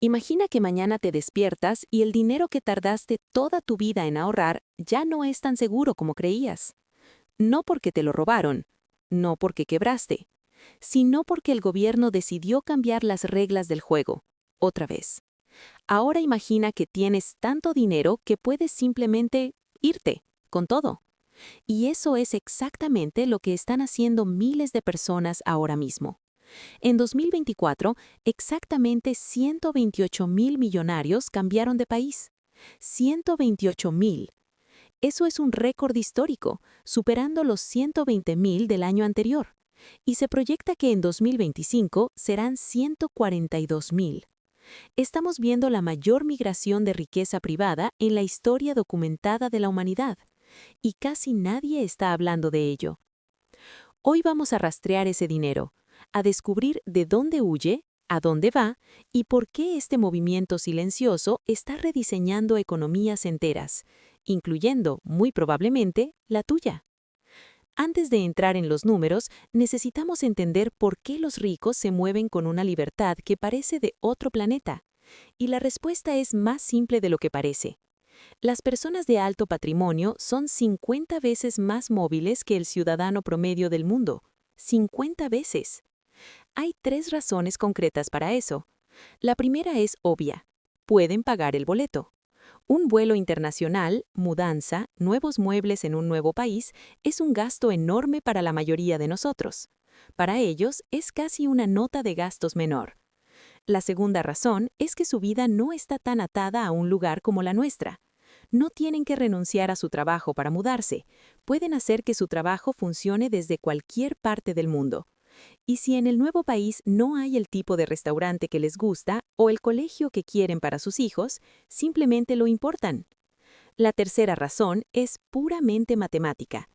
Imagina que mañana te despiertas y el dinero que tardaste toda tu vida en ahorrar ya no es tan seguro como creías. No porque te lo robaron, no porque quebraste, sino porque el gobierno decidió cambiar las reglas del juego, otra vez. Ahora imagina que tienes tanto dinero que puedes simplemente irte, con todo. Y eso es exactamente lo que están haciendo miles de personas ahora mismo. En 2024, exactamente 128.000 millonarios cambiaron de país. 128.000. Eso es un récord histórico, superando los 120.000 del año anterior. Y se proyecta que en 2025 serán 142.000. Estamos viendo la mayor migración de riqueza privada en la historia documentada de la humanidad. Y casi nadie está hablando de ello. Hoy vamos a rastrear ese dinero, a descubrir de dónde huye, a dónde va y por qué este movimiento silencioso está rediseñando economías enteras, incluyendo, muy probablemente, la tuya. Antes de entrar en los números, necesitamos entender por qué los ricos se mueven con una libertad que parece de otro planeta. Y la respuesta es más simple de lo que parece. Las personas de alto patrimonio son 50 veces más móviles que el ciudadano promedio del mundo. 50 veces. Hay tres razones concretas para eso. La primera es obvia. Pueden pagar el boleto. Un vuelo internacional, mudanza, nuevos muebles en un nuevo país, es un gasto enorme para la mayoría de nosotros. Para ellos, es casi una nota de gastos menor. La segunda razón es que su vida no está tan atada a un lugar como la nuestra. No tienen que renunciar a su trabajo para mudarse. Pueden hacer que su trabajo funcione desde cualquier parte del mundo. Y si en el nuevo país no hay el tipo de restaurante que les gusta o el colegio que quieren para sus hijos, simplemente lo importan. La tercera razón es puramente matemática.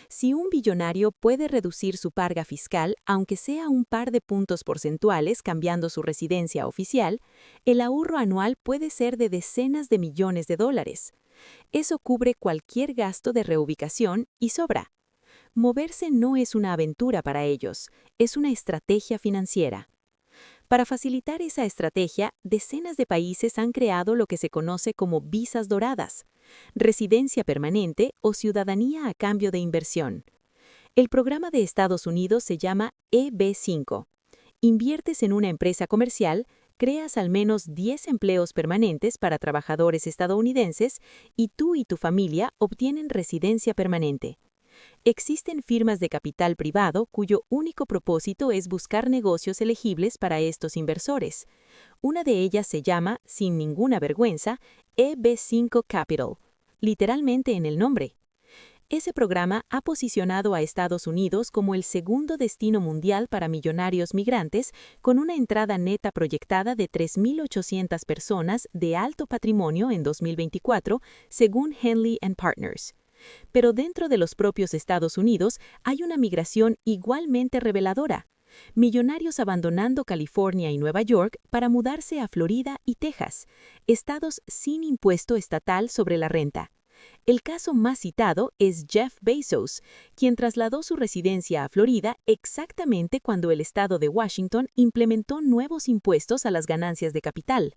Si un billonario puede reducir su carga fiscal, aunque sea un par de puntos porcentuales cambiando su residencia oficial, el ahorro anual puede ser de decenas de millones de dólares. Eso cubre cualquier gasto de reubicación y sobra. Moverse no es una aventura para ellos, es una estrategia financiera. Para facilitar esa estrategia, decenas de países han creado lo que se conoce como visas doradas, residencia permanente o ciudadanía a cambio de inversión. El programa de Estados Unidos se llama EB5. Inviertes en una empresa comercial, creas al menos 10 empleos permanentes para trabajadores estadounidenses y tú y tu familia obtienen residencia permanente. Existen firmas de capital privado cuyo único propósito es buscar negocios elegibles para estos inversores. Una de ellas se llama, sin ninguna vergüenza, EB5 Capital, literalmente en el nombre. Ese programa ha posicionado a Estados Unidos como el segundo destino mundial para millonarios migrantes, con una entrada neta proyectada de 3.800 personas de alto patrimonio en 2024, según Henley & Partners. Pero dentro de los propios Estados Unidos hay una migración igualmente reveladora. Millonarios abandonando California y Nueva York para mudarse a Florida y Texas, estados sin impuesto estatal sobre la renta. El caso más citado es Jeff Bezos, quien trasladó su residencia a Florida exactamente cuando el estado de Washington implementó nuevos impuestos a las ganancias de capital.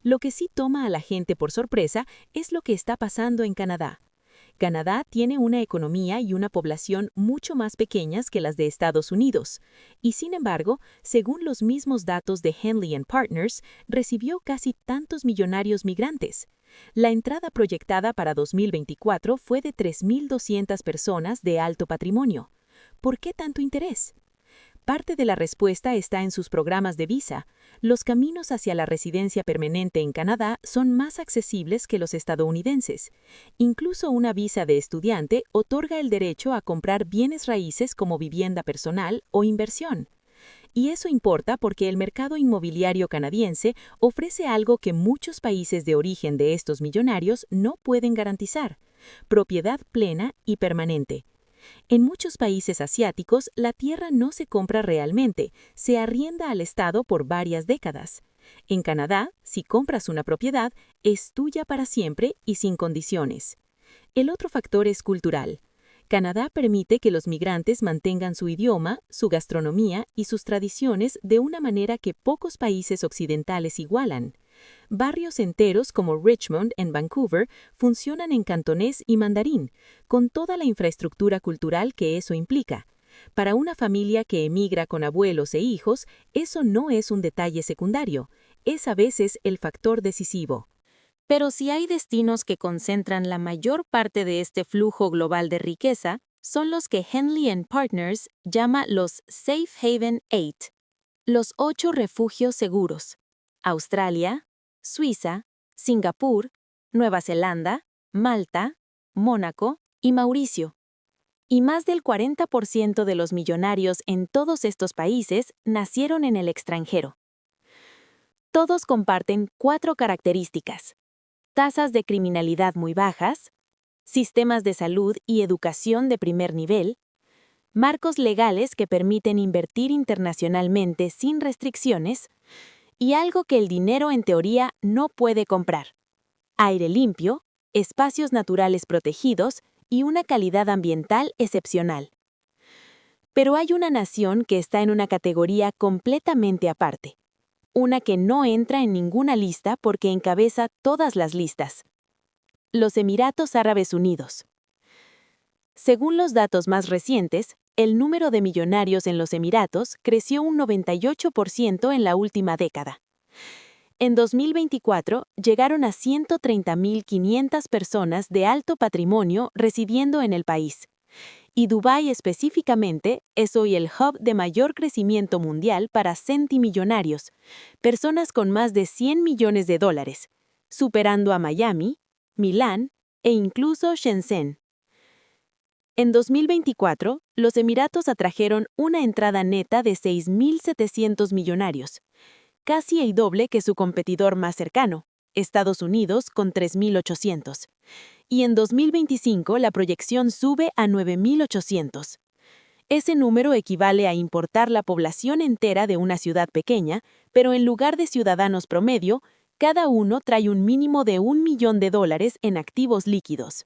Lo que sí toma a la gente por sorpresa es lo que está pasando en Canadá. Canadá tiene una economía y una población mucho más pequeñas que las de Estados Unidos, y sin embargo, según los mismos datos de Henley & Partners, recibió casi tantos millonarios migrantes. La entrada proyectada para 2024 fue de 3.200 personas de alto patrimonio. ¿Por qué tanto interés? Parte de la respuesta está en sus programas de visa. Los caminos hacia la residencia permanente en Canadá son más accesibles que los estadounidenses. Incluso una visa de estudiante otorga el derecho a comprar bienes raíces como vivienda personal o inversión. Y eso importa porque el mercado inmobiliario canadiense ofrece algo que muchos países de origen de estos millonarios no pueden garantizar: propiedad plena y permanente. En muchos países asiáticos, la tierra no se compra realmente, se arrienda al Estado por varias décadas. En Canadá, si compras una propiedad, es tuya para siempre y sin condiciones. El otro factor es cultural. Canadá permite que los migrantes mantengan su idioma, su gastronomía y sus tradiciones de una manera que pocos países occidentales igualan. Barrios enteros como Richmond en Vancouver funcionan en cantonés y mandarín, con toda la infraestructura cultural que eso implica. Para una familia que emigra con abuelos e hijos, eso no es un detalle secundario, es a veces el factor decisivo. Pero si hay destinos que concentran la mayor parte de este flujo global de riqueza, son los que Henley & Partners llama los Safe Haven 8, los 8 refugios seguros: Australia, Suiza, Singapur, Nueva Zelanda, Malta, Mónaco y Mauricio. Y más del 40% de los millonarios en todos estos países nacieron en el extranjero. Todos comparten 4 características: tasas de criminalidad muy bajas, sistemas de salud y educación de primer nivel, marcos legales que permiten invertir internacionalmente sin restricciones, y algo que el dinero en teoría no puede comprar: aire limpio, espacios naturales protegidos y una calidad ambiental excepcional. Pero hay una nación que está en una categoría completamente aparte, una que no entra en ninguna lista porque encabeza todas las listas: los Emiratos Árabes Unidos. Según los datos más recientes, el número de millonarios en los Emiratos creció un 98% en la última década. En 2024, llegaron a 130.500 personas de alto patrimonio residiendo en el país. Y Dubái específicamente es hoy el hub de mayor crecimiento mundial para centimillonarios, personas con más de $100 millones, superando a Miami, Milán e incluso Shenzhen. En 2024, los Emiratos atrajeron una entrada neta de 6.700 millonarios, casi el doble que su competidor más cercano, Estados Unidos, con 3.800. Y en 2025 la proyección sube a 9.800. Ese número equivale a importar la población entera de una ciudad pequeña, pero en lugar de ciudadanos promedio, cada uno trae un mínimo de $1 millón en activos líquidos.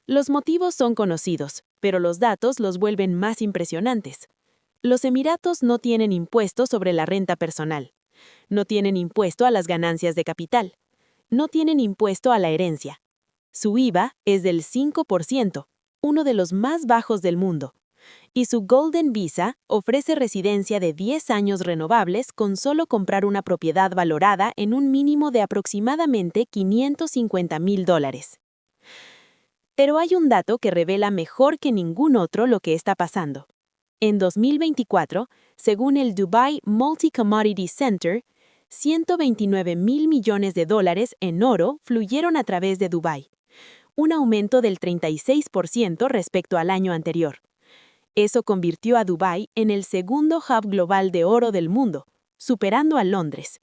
Los motivos son conocidos, pero los datos los vuelven más impresionantes. Los Emiratos no tienen impuesto sobre la renta personal, no tienen impuesto a las ganancias de capital, no tienen impuesto a la herencia. Su IVA es del 5%, uno de los más bajos del mundo. Y su Golden Visa ofrece residencia de 10 años renovables con solo comprar una propiedad valorada en un mínimo de aproximadamente $550.000. Pero hay un dato que revela mejor que ningún otro lo que está pasando. En 2024, según el Dubai Multi-Commodity Center, $129.000 millones en oro fluyeron a través de Dubái, un aumento del 36% respecto al año anterior. Eso convirtió a Dubái en el segundo hub global de oro del mundo, superando a Londres.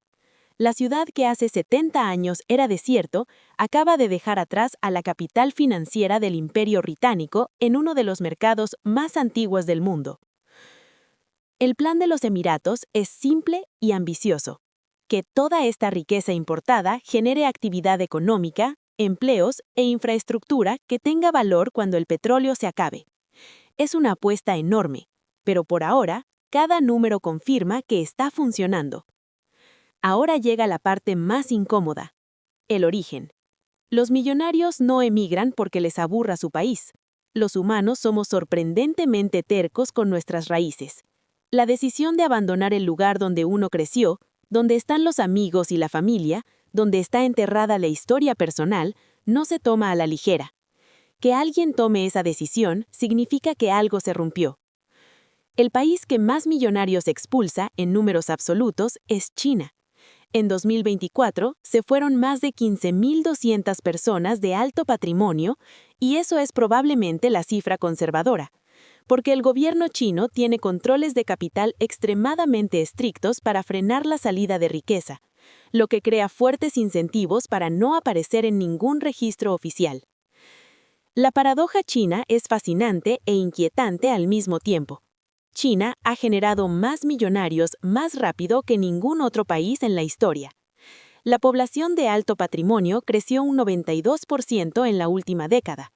La ciudad que hace 70 años era desierto acaba de dejar atrás a la capital financiera del Imperio Británico en uno de los mercados más antiguos del mundo. El plan de los Emiratos es simple y ambicioso: que toda esta riqueza importada genere actividad económica, empleos e infraestructura que tenga valor cuando el petróleo se acabe. Es una apuesta enorme, pero por ahora, cada número confirma que está funcionando. Ahora llega la parte más incómoda: el origen. Los millonarios no emigran porque les aburra su país. Los humanos somos sorprendentemente tercos con nuestras raíces. La decisión de abandonar el lugar donde uno creció, donde están los amigos y la familia, donde está enterrada la historia personal, no se toma a la ligera. Que alguien tome esa decisión significa que algo se rompió. El país que más millonarios expulsa en números absolutos es China. En 2024 se fueron más de 15.200 personas de alto patrimonio, y eso es probablemente la cifra conservadora, porque el gobierno chino tiene controles de capital extremadamente estrictos para frenar la salida de riqueza, lo que crea fuertes incentivos para no aparecer en ningún registro oficial. La paradoja china es fascinante e inquietante al mismo tiempo. China ha generado más millonarios más rápido que ningún otro país en la historia. La población de alto patrimonio creció un 92% en la última década.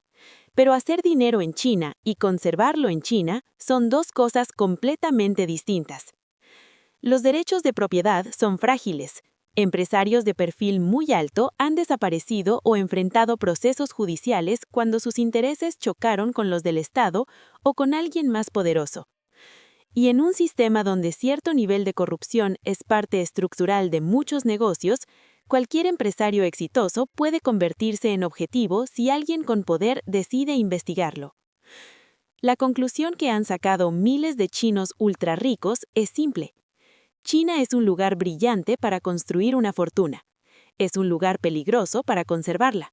Pero hacer dinero en China y conservarlo en China son dos cosas completamente distintas. Los derechos de propiedad son frágiles. Empresarios de perfil muy alto han desaparecido o enfrentado procesos judiciales cuando sus intereses chocaron con los del Estado o con alguien más poderoso. Y en un sistema donde cierto nivel de corrupción es parte estructural de muchos negocios, cualquier empresario exitoso puede convertirse en objetivo si alguien con poder decide investigarlo. La conclusión que han sacado miles de chinos ultra ricos es simple. China es un lugar brillante para construir una fortuna. Es un lugar peligroso para conservarla.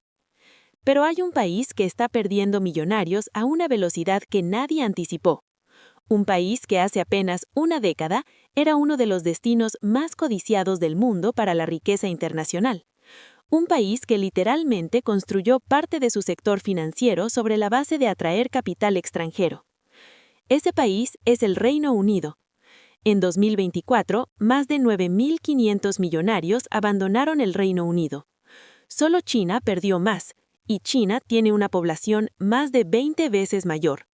Pero hay un país que está perdiendo millonarios a una velocidad que nadie anticipó. Un país que hace apenas una década era uno de los destinos más codiciados del mundo para la riqueza internacional. Un país que literalmente construyó parte de su sector financiero sobre la base de atraer capital extranjero. Ese país es el Reino Unido. En 2024, más de 9.500 millonarios abandonaron el Reino Unido. Solo China perdió más, y China tiene una población más de 20 veces mayor.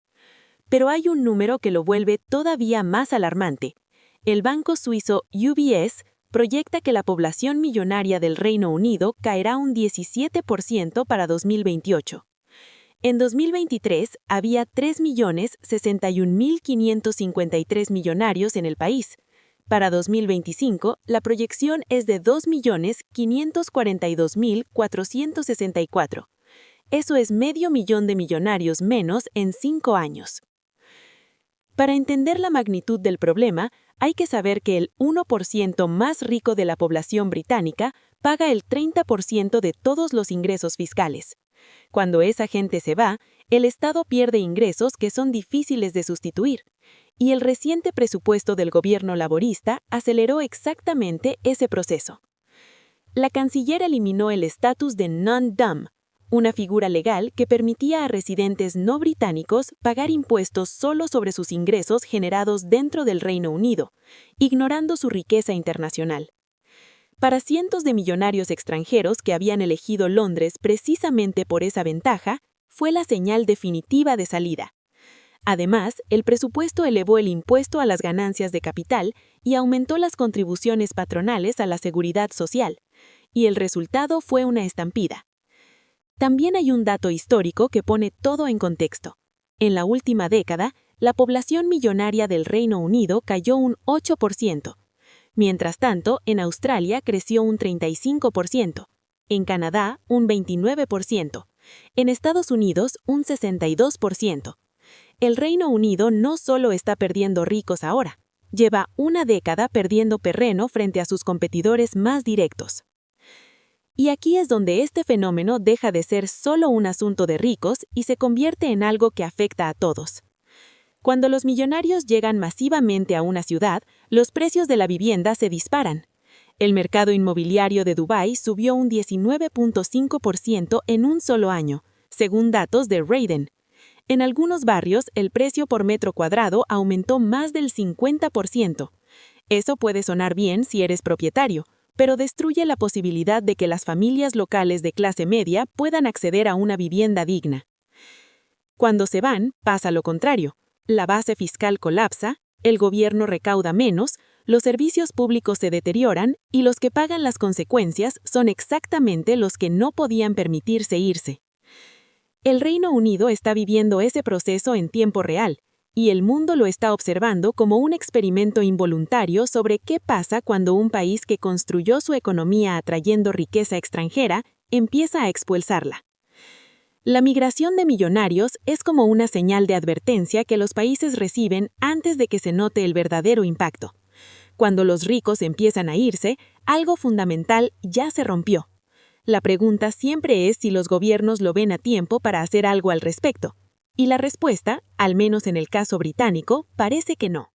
Pero hay un número que lo vuelve todavía más alarmante. El banco suizo UBS proyecta que la población millonaria del Reino Unido caerá un 17% para 2028. En 2023 había 3.061.553 millonarios en el país. Para 2025, la proyección es de 2.542.464. Eso es 500.000 de millonarios menos en 5 años. Para entender la magnitud del problema, hay que saber que el 1% más rico de la población británica paga el 30% de todos los ingresos fiscales. Cuando esa gente se va, el Estado pierde ingresos que son difíciles de sustituir, y el reciente presupuesto del gobierno laborista aceleró exactamente ese proceso. La canciller eliminó el estatus de non-dom, una figura legal que permitía a residentes no británicos pagar impuestos solo sobre sus ingresos generados dentro del Reino Unido, ignorando su riqueza internacional. Para cientos de millonarios extranjeros que habían elegido Londres precisamente por esa ventaja, fue la señal definitiva de salida. Además, el presupuesto elevó el impuesto a las ganancias de capital y aumentó las contribuciones patronales a la seguridad social, y el resultado fue una estampida. También hay un dato histórico que pone todo en contexto. En la última década, la población millonaria del Reino Unido cayó un 8%. Mientras tanto, en Australia creció un 35%, en Canadá un 29%, en Estados Unidos un 62%. El Reino Unido no solo está perdiendo ricos ahora, lleva una década perdiendo terreno frente a sus competidores más directos. Y aquí es donde este fenómeno deja de ser solo un asunto de ricos y se convierte en algo que afecta a todos. Cuando los millonarios llegan masivamente a una ciudad, los precios de la vivienda se disparan. El mercado inmobiliario de Dubái subió un 19.5% en un solo año, según datos de Raden. En algunos barrios, el precio por metro cuadrado aumentó más del 50%. Eso puede sonar bien si eres propietario, pero destruye la posibilidad de que las familias locales de clase media puedan acceder a una vivienda digna. Cuando se van, pasa lo contrario. La base fiscal colapsa, el gobierno recauda menos, los servicios públicos se deterioran y los que pagan las consecuencias son exactamente los que no podían permitirse irse. El Reino Unido está viviendo ese proceso en tiempo real, y el mundo lo está observando como un experimento involuntario sobre qué pasa cuando un país que construyó su economía atrayendo riqueza extranjera empieza a expulsarla. La migración de millonarios es como una señal de advertencia que los países reciben antes de que se note el verdadero impacto. Cuando los ricos empiezan a irse, algo fundamental ya se rompió. La pregunta siempre es si los gobiernos lo ven a tiempo para hacer algo al respecto. Y la respuesta, al menos en el caso británico, parece que no.